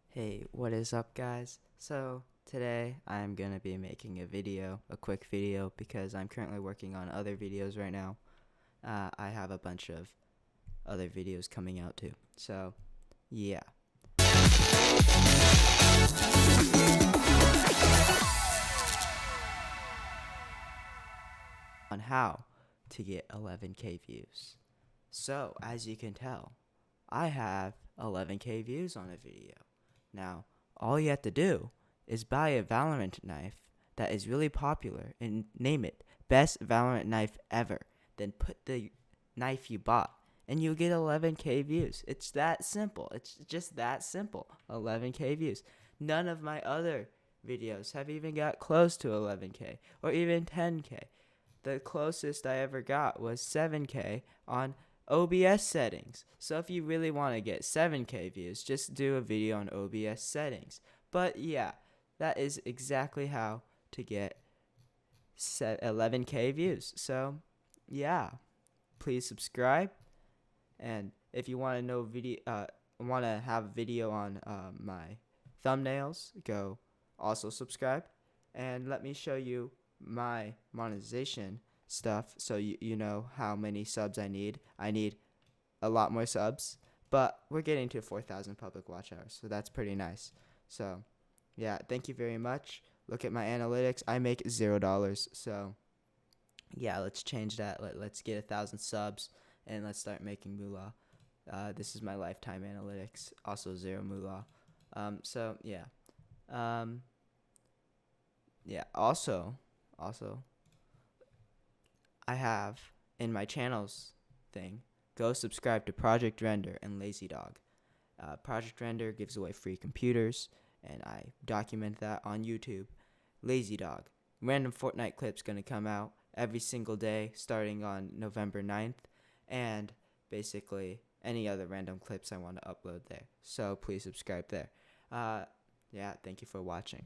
Hey, what is up, guys? So today I'm gonna be making a quick video, because I'm currently working on other videos right now. I have a bunch of other videos coming out too. So yeah. On how to get 11K views. So as you can tell, I have 11K views on a video. Now, all you have to do is buy a Valorant knife that is really popular and name it best Valorant knife ever. Then put the knife you bought and you'll get 11K views. It's that simple. It's just that simple. 11K views. None of my other videos have even got close to 11K or even 10K. The closest I ever got was 7K on OBS settings. So if you really want to get 7K views, just do a video on OBS settings. But yeah, that is exactly how to get 11K views. So yeah, please subscribe. And if you want to know want to have a video on my thumbnails, go also subscribe. And let me show you my monetization stuff, so you know how many subs I need. I need a lot more subs, but we're getting to 4,000 public watch hours, so that's pretty nice. So yeah, thank you very much. Look at my analytics. I make $0. So yeah, let's change that. Let's get 1,000 subs and let's start making MULA. This is my lifetime analytics, also zero MULA. So yeah. Yeah, also, I have in my channels thing, go subscribe to Project Render and CrazyDog. Project Render gives away free computers, and I document that on YouTube. CrazyDog, random Fortnite clips gonna come out every single day starting on November 9th, and basically any other random clips I want to upload there. So please subscribe there. Yeah, thank you for watching.